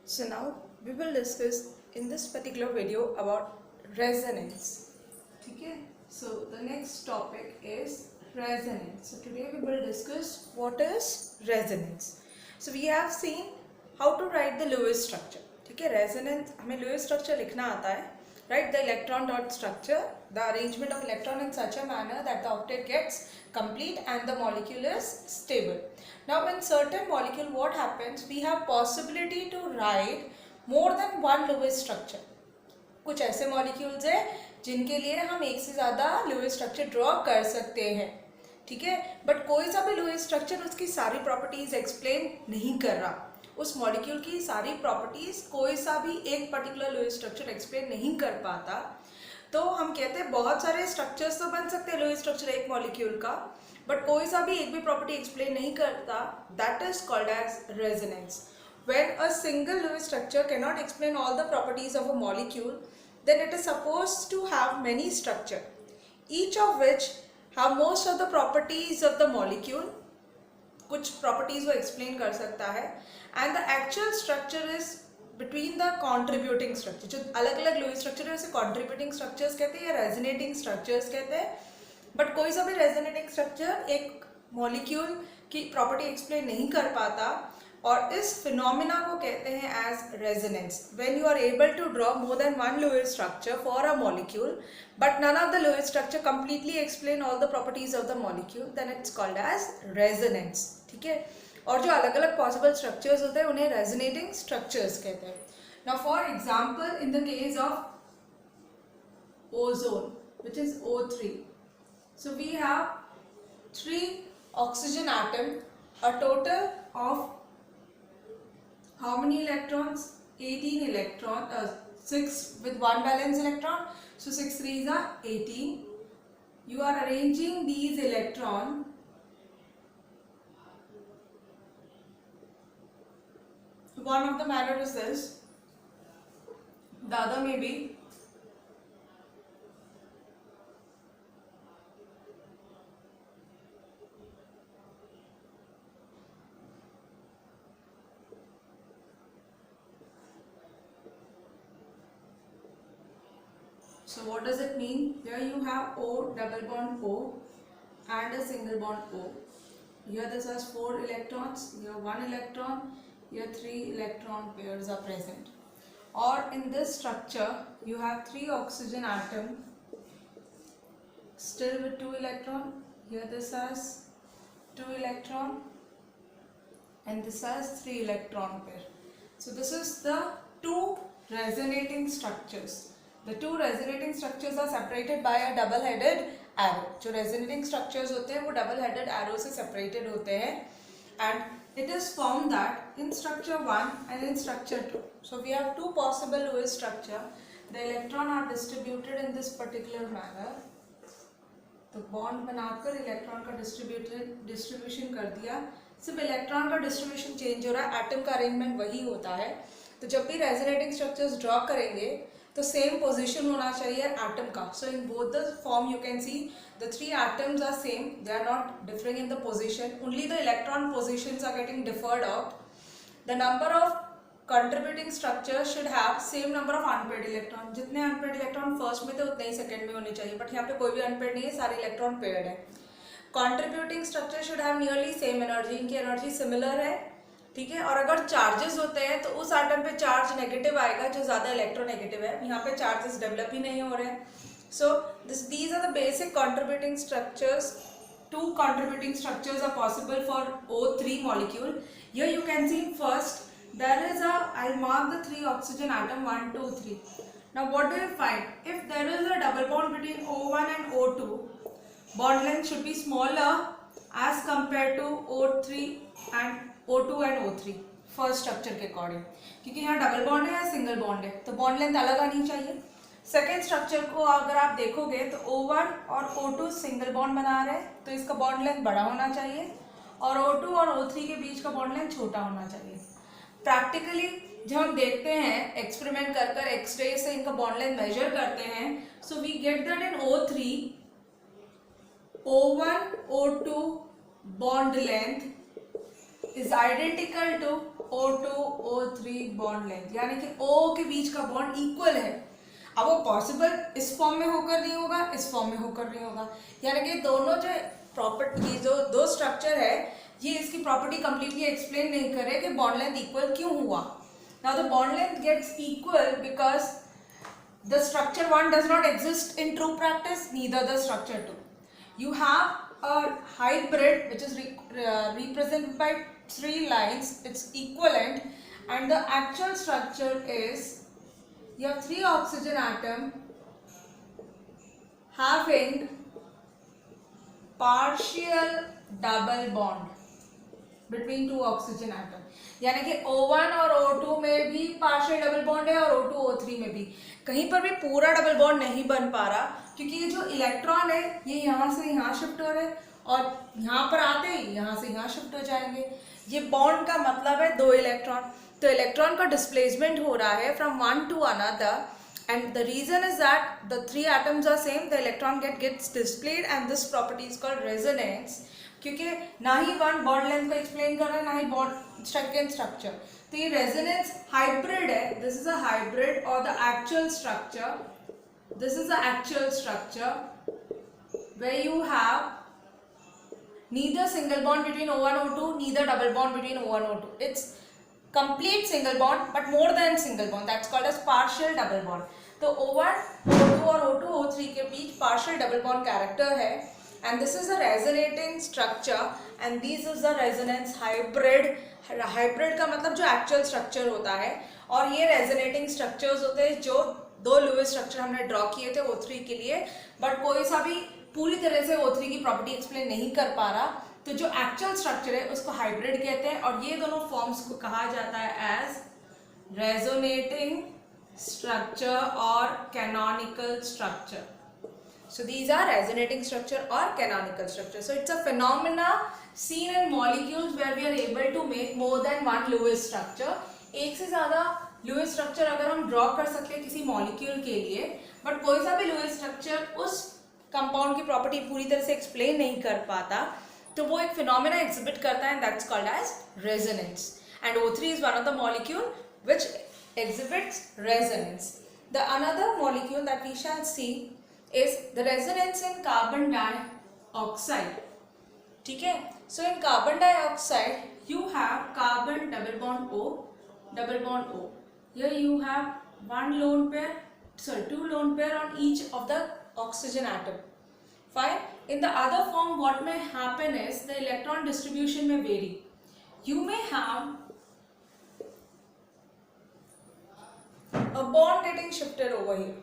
So now we will discuss in this particular video about resonance. Okay, so the next topic is resonance. So today we will discuss what is resonance. So we have seen how to write the Lewis structure. ठीक है, resonance हमें Lewis structure लिखना आता है. Write the electron dot structure, the arrangement of electron in such a manner that the octet gets complete and the molecule is stable. Now in certain molecule what happens, we have possibility to write more than one Lewis structure. कुछ ऐसे molecules है जिनके लिए हम एक से ज़्यादा Lewis structure draw कर सकते हैं. ठीक है, बट कोई सा भी लुईस स्ट्रक्चर उसकी सारी प्रॉपर्टीज एक्सप्लेन नहीं कर रहा. उस मॉलिक्यूल की सारी प्रॉपर्टीज कोई सा भी एक पर्टिकुलर लुईस स्ट्रक्चर एक्सप्लेन नहीं कर पाता. तो हम कहते हैं बहुत सारे स्ट्रक्चर्स तो बन सकते हैं लुईस स्ट्रक्चर एक मॉलिक्यूल का, बट कोई सा भी एक भी प्रॉपर्टी एक्सप्लेन नहीं करता. That is called as resonance. When a single Lewis structure cannot explain all the properties of a molecule, then it is supposed to have many structure, each of which have most of the properties of the molecule. कुछ properties वो explain कर सकता है, and the actual structure is between the contributing structure. जो अलग अलग Lewis structure है उसे contributing structures कहते हैं या resonating structures कहते हैं. बट कोई सा भी resonating structure एक molecule की property explain नहीं कर पाता, और इस फिनोमिना को कहते हैं as resonance. When you are able to draw more than one Lewis structure for a molecule but none of the Lewis structure completely explain all the properties of the molecule, then it's called as resonance. ठीक है, और जो अलग अलग possible structures होते हैं उन्हें resonating structures कहते हैं. Now for example in the case of ozone which is O3, so we have 3 oxygen atom, a total of how many electrons? 18 electron, 6 with 1 valence electron, so 6 3s are 18. You are arranging these electron one of the manner is this, the other may be so what does it mean? Here you have O double bond O and a single bond O. Here this has 4 electrons, here 1 electron, here 3 electron pairs are present. Or in this structure you have 3 oxygen atom still with 2 electron. Here this has 2 electron and this has 3 electron pair. So this is the 2 resonating structures. The 2 resonating structures are separated by a double-headed arrow. जो resonating structures होते हैं वो double-headed arrow से separated होते हैं, and it is found that in structure 1 and in structure 2. So we have 2 possible Lewis structure. The electron are distributed in this particular manner. तो bond बनाकर electron का distribution कर दिया. सिर्फ इलेक्ट्रॉन का डिस्ट्रीब्यूशन चेंज हो रहा है, एटम का अरेंजमेंट वही होता है. तो जब भी रेजोनेटिंग स्ट्रक्चर्स ड्रॉ करेंगे तो सेम पोजीशन होना चाहिए एटम का. So in both the form you can see the 3 atoms are same, they are not differing in the position, only the electron positions are getting differed out. The number of contributing structure should have same number of unpaired electron. जितने unpaired electron first में थे उतने ही second में होने चाहिए, but यहाँ पे कोई भी अनपेयर्ड नहीं है, सारे इलेक्ट्रॉन पेयर्ड है. Contributing structure should have nearly same energy, इनकी एनर्जी सिमिलर है. ठीक है, और अगर चार्जेस होते हैं तो उस एटम पे चार्ज नेगेटिव आएगा जो ज़्यादा इलेक्ट्रोनेगेटिव है. यहाँ पे चार्जेस डेवलप ही नहीं हो रहे हैं. So these are the basic contributing structures. 2 contributing structures are possible for O3 molecule. Here you can see first there is a, I'll mark the 3 oxygen atom 1 2 3. Now what do you find? If there is a double bond between O1 and O2, bond length should be smaller as compared to O3 and O2 and O3 first structure के according, क्योंकि यहाँ double bond है या single bond है तो bond length अलग आनी चाहिए. सेकेंड स्ट्रक्चर को अगर आप देखोगे तो O1 और O2 सिंगल बॉन्ड बना रहे हैं तो इसका बॉन्ड लेंथ बड़ा होना चाहिए, और O2 और O3 के बीच का बॉन्ड लेंथ छोटा होना चाहिए. प्रैक्टिकली जब हम देखते हैं एक्सपेरिमेंट कर कर एक्सरे से इनका बॉन्ड लेंथ मेजर करते हैं, so we get that in O3 O1 O2 bond length is identical to O2O3 bond length, यानी कि O के बीच का बॉन्ड इक्वल है। अब वो पॉसिबल इस फॉर्म में होकर नहीं होगा, इस फॉर्म में होकर नहीं होगा, यानी कि दोनों जो प्रॉपर्टी, जो दो स्ट्रक्चर है, ये इसकी प्रॉपर्टी कंप्लीटली एक्सप्लेन नहीं करे कि बॉन्ड लेंथ इक्वल क्यों हुआ। Now the bond length gets equal because the structure 1 does not exist in true practice, neither the structure 2. You have a hybrid which is represented by 3 lines, it's equivalent, and the actual structure is you have 3 oxygen atom having partial double bond between 2 oxygen atom, यानी कि O1 और O2 में भी partial double bond है और O2 O3 में भी। कहीं पर भी पूरा डबल बॉन्ड नहीं बन पा रहा, क्योंकि ये जो इलेक्ट्रॉन है ये यहाँ से यहाँ शिफ्ट हो रहे हैं और यहाँ पर आते ही यहाँ से यहाँ शिफ्ट हो जाएंगे। ये बॉन्ड का मतलब है 2 इलेक्ट्रॉन, तो इलेक्ट्रॉन का डिस्प्लेसमेंट हो रहा है from one to another, and the reason is that the 3 atoms are same, the electron gets displayed, and this property is called resonance, क्योंकि ना ही वन बॉन्ड लेंथ को एक्सप्लेन कर रहा है, ना ही बॉन्ड सेकेंड स्ट्रक्चर। तो ये रेजोनेंस हाइब्रिड है, दिस इज अ हाइब्रिड, और the actual structure, this is the actual structure where you have neither single bond between O1 O2, neither double bond between O1 O2. It's complete single bond but more than single bond, that's called as partial double bond. तो O1 O2 और O2 O3 के बीच partial double bond character है, and this is a resonating structure and this is the resonance hybrid. Hybrid का मतलब जो actual structure होता है, और ये रेजोनेटिंग स्ट्रक्चर्स होते हैं जो 2 लुईस स्ट्रक्चर हमने ड्रॉ किए थे O3 के लिए, बट कोई सा भी पूरी तरह से O3 की प्रॉपर्टी एक्सप्लेन नहीं कर पा रहा, तो जो एक्चुअल स्ट्रक्चर है उसको हाइब्रिड कहते हैं, और ये दोनों फॉर्म्स को कहा जाता है एज रेजोनेटिंग स्ट्रक्चर और canonical structure. So these are resonating structure or canonical structure. So it's a phenomena seen in molecules where we are able to make more than one Lewis structure. एक से ज़्यादा Lewis structure अगर हम draw कर सकते हैं किसी molecule के लिए, but कोई सा भी Lewis structure उस compound की property पूरी तरह से explain नहीं कर पाता, तो वो एक phenomena exhibit करता है, and that's called as resonance. And O3 is one of the molecule which exhibits resonance. The another molecule that we shall see is the resonance in carbon dioxide. ठीक है, so in carbon dioxide you have carbon double bond O, double bond O. Here you have two lone pair on each of the oxygen atom. Fine. In the other form, what may happen is the electron distribution may vary. You may have a bond getting shifted over here.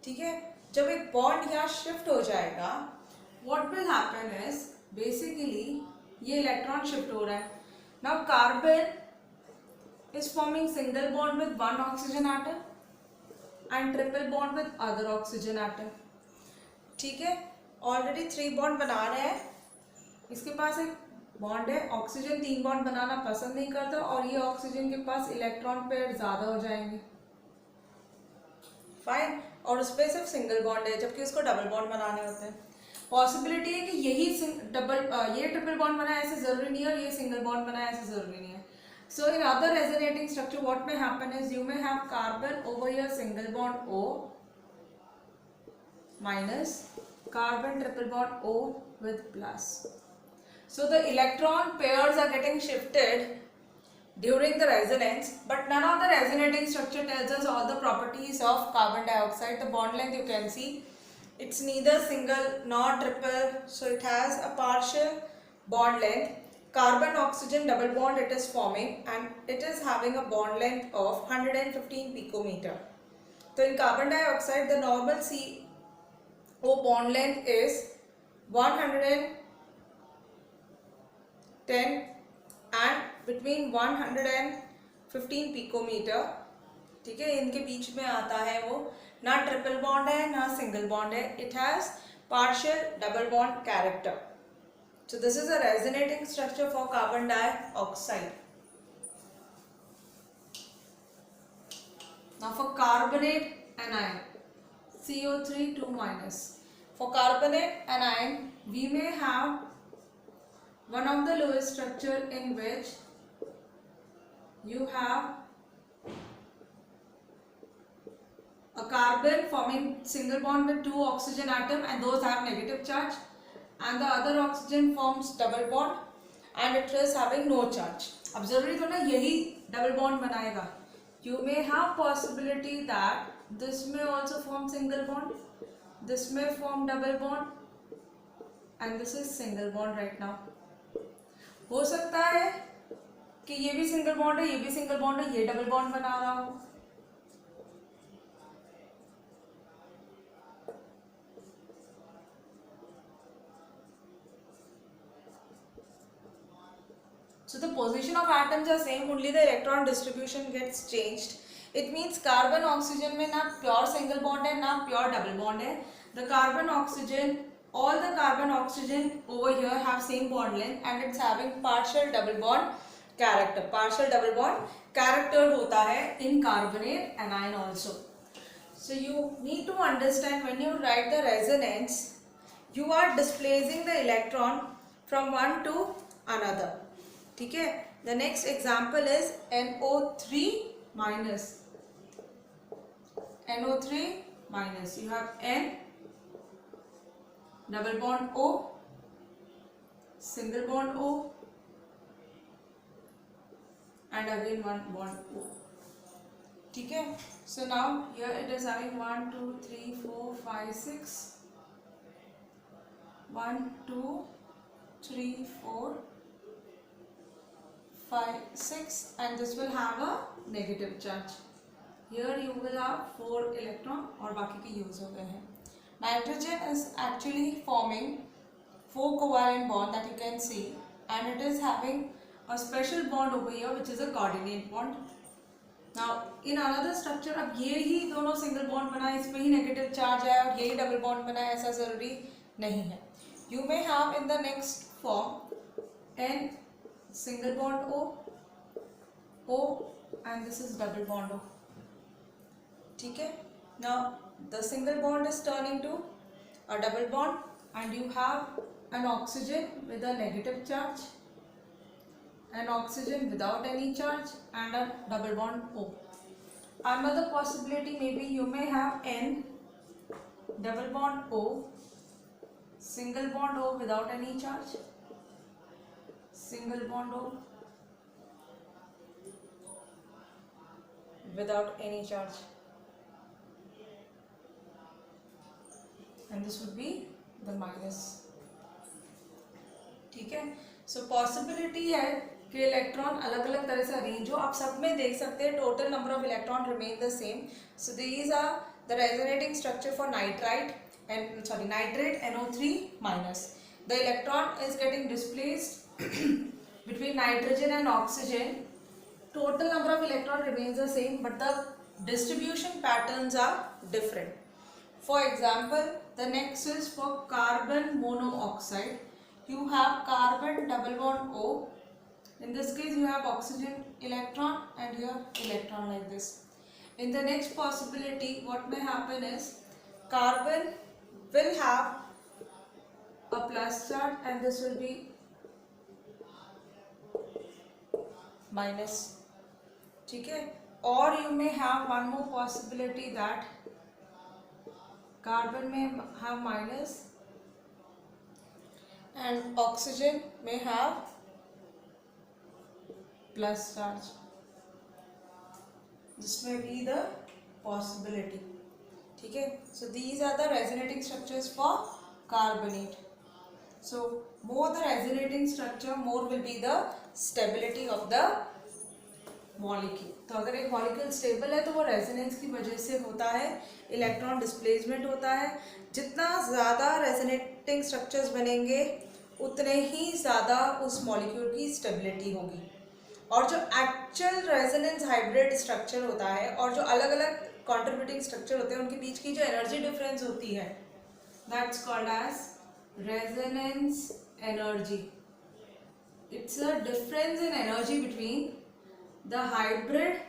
ठीक है, जब एक bond यहाँ shift हो जाएगा, what will happen is basically ये electron shift हो रहा है. Now carbon is forming single bond with one oxygen atom and triple bond with other oxygen atom. ठीक है, ऑलरेडी 3 बॉन्ड बना रहे हैं, इसके पास एक बॉन्ड है, ऑक्सीजन 3 बॉन्ड बनाना पसंद नहीं करता, और ये ऑक्सीजन के पास इलेक्ट्रॉन पेयर ज़्यादा हो जाएंगे. फाइन, और उस पर सिर्फ सिंगल बॉन्ड है, जबकि उसको डबल बॉन्ड बनाने होते हैं. पॉसिबिलिटी है कि यही ये ट्रिपल बॉन्ड बनाए, ऐसे ज़रूरी नहीं है, और ये सिंगल बॉन्ड बनाए, ऐसे ज़रूरी नहीं है. So in other resonating structure what may happen is you may have carbon over your single bond O minus carbon triple bond O with plus. So the electron pairs are getting shifted during the resonance, but none of the resonating structure tells us all the properties of carbon dioxide. The bond length you can see, it's neither single nor triple, so it has a partial bond length. Carbon oxygen double bond it is forming, and it is having a bond length of 115 picometer. So in carbon dioxide the normal CO bond length is 110 and between 115 picometer. ठीक है, इनके बीच में आता है, वो ना triple bond है ना सिंगल बॉन्ड है, it has partial double bond character. So this is a resonating structure for carbon dioxide. Now for carbonate anion, CO3 2 minus. For carbonate anion we may have one of the lowest structure in which you have a carbon forming single bond with two oxygen atom and those have negative charge, and the other oxygen forms double bond and it is having no charge. अब जरूरी तो ना यही double bond बनाएगा. You may have possibility that this may also form single bond, this may form double bond, and this is single bond right now. हो सकता है कि ये भी सिंगल बॉन्ड है, ये भी सिंगल बॉन्ड है, ये डबल बॉन्ड बना रहा हो. So the position of atoms are same, only the electron distribution gets changed. It means carbon oxygen में ना pure single bond है ना pure double bond है. The carbon oxygen, all the carbon oxygen over here have same bond length and it's having partial double bond character. Partial double bond character होता है in carbonate anion also. So you need to understand when you write the resonance, you are displacing the electron from one to another. ठीक है. The next example is NO3 minus. NO3 minus. You have N, double bond O, single bond O, and again one bond O. ठीक है. So now here it is having 1, 2, 3, 4, 5, 6. 1, 2, 3, 4, 5, 6, and this will have a negative charge. Here you will have 4 electron और बाकी के use हो गए हैं. Nitrogen is actually forming 4 covalent bond that you can see, and it is having a special bond over here which is a coordinate bond. Now in another structure अब ये ही दोनों single bond बना है, इसमें ही negative charge है और यही double bond बना है, ऐसा जरूरी नहीं है. You may have in the next form N single bond O, O, and this is double bond O. ठीक है. Now the single bond is turning to a double bond and you have an oxygen with a negative charge, an oxygen without any charge, and a double bond O. Another possibility maybe you may have N, double bond O, single bond O without any charge, single bond O without any charge, and this would be the minus. ठीक है. So possibility है कि electron अलग अलग तरह से arrange हो. आप सब में देख सकते हैं total number of electron remain the same. So these are the resonating structure for nitrite and nitrate NO3 minus. The electron is getting displaced between nitrogen and oxygen. Total number of electron remains the same, but the distribution patterns are different. For example, the next is for carbon monoxide. You have carbon double bond O. In this case, you have oxygen electron and here electron like this. In the next possibility, what may happen is carbon will have a plus charge and this will be minus. ठीक है. Or you may have one more possibility that carbon may have minus and oxygen may have plus charge. This may be the possibility. ठीक है. So these are the resonating structures for carbonate. So more the resonating structure, more will be the stability of the molecule. तो अगर एक molecule stable है तो वो resonance की वजह से होता है, इलेक्ट्रॉन डिस्प्लेसमेंट होता है. जितना ज़्यादा रेजोनेटिंग स्ट्रक्चर्स बनेंगे उतने ही ज़्यादा उस मॉलिक्यूल की स्टेबिलिटी होगी. और जो एक्चुअल रेजोनेंस हाइब्रिड स्ट्रक्चर होता है और जो अलग अलग कॉन्ट्रीब्यूटिंग स्ट्रक्चर होते हैं उनके बीच की जो एनर्जी डिफरेंस होती है, that's called as resonance energy. It's a difference in energy between the hybrid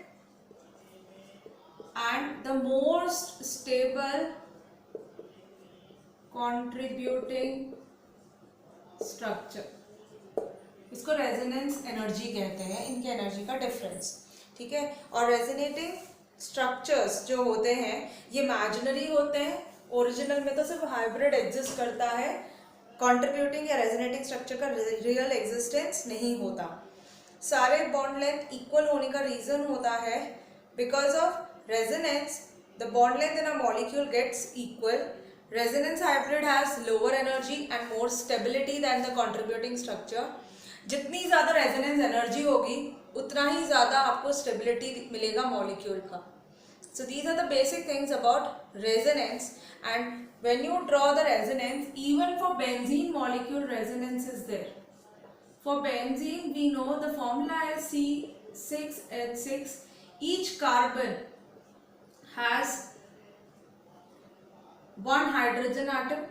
and the most stable contributing structure. इसको रेजोनेंस एनर्जी कहते हैं, इनकी एनर्जी का डिफरेंस, ठीक है। और रेजोनेटिंग स्ट्रक्चर्स जो होते हैं ये इमेजिनरी होते हैं, ओरिजिनल में तो सिर्फ हाइब्रिड एग्जिस्ट करता है, कंट्रीब्यूटिंग या रेजोनेटिंग स्ट्रक्चर का रियल एग्जिस्टेंस नहीं होता। सारे बॉन्ड लेंथ इक्वल होने का रीजन होता है because of resonance the bond length in a molecule gets equal. Resonance hybrid has lower energy and more stability than the contributing structure. जितनी ज़्यादा रेजोनेंस एनर्जी होगी उतना ही ज़्यादा आपको स्टेबिलिटी मिलेगा मॉलिक्यूल का। So these are the basic things about resonance, and when you draw the resonance, even for benzene molecule resonance is there. For benzene we know the formula is C6H6. Each carbon has one hydrogen atom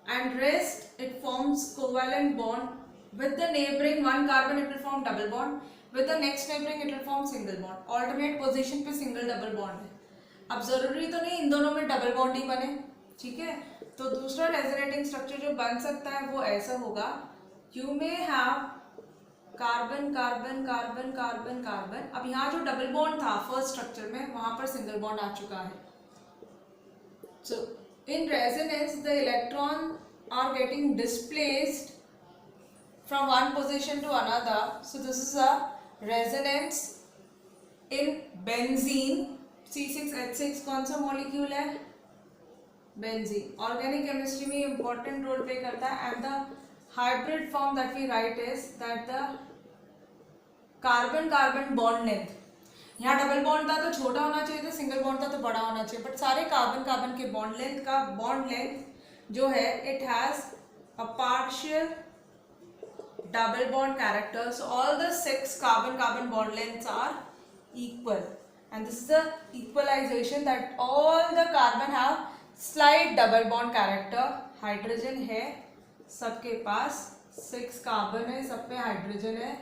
and rest it forms covalent bond with the neighboring one carbon, it will form double bond, with the next neighboring it will form single bond. alternate position पे single double bond है। अब जरूरी तो नहीं इन दोनों में double bond ही बने, ठीक है। तो दूसरा रेजोनेटिंग स्ट्रक्चर जो बन सकता है वो ऐसा होगा, you may have carbon carbon carbon carbon carbon. अब यहाँ जो डबल बॉन्ड था फर्स्ट स्ट्रक्चर में वहां पर सिंगल बॉन्ड आ चुका है। सो in resonance the electron are getting displaced from one position to another. So this is a resonance in benzene। C6H6 कौन सा मॉलिक्यूल है? बेंजीन। ऑर्गेनिक केमिस्ट्री में इंपॉर्टेंट रोल प्ले करता है। And the hybrid form that we write is that the carbon carbon bond length, यहाँ double bond था तो छोटा होना चाहिए था, सिंगल बॉन्ड था तो बड़ा होना चाहिए, बट सारे कार्बन कार्बन के बॉन्ड लेंथ का बॉन्ड लेंथ जो है it has a partial double bond character. So all the 6 carbon carbon bond lengths are equal and this is the equalization that all the carbon have slight double bond character. Hydrogen है सबके पास, 6 carbon है, सब पे hydrogen है,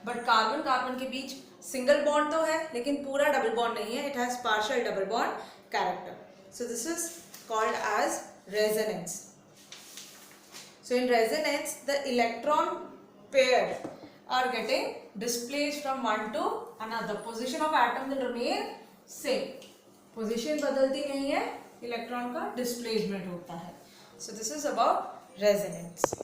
but carbon carbon के बीच single bond तो है लेकिन पूरा डबल बॉन्ड नहीं है, it has partial double bond character. So this is called as resonance. So in resonance the electron pair are getting displaced from one to another. Position of atom will remain same, position बदलती नहीं है, electron का displacement होता है। So this is about resonance.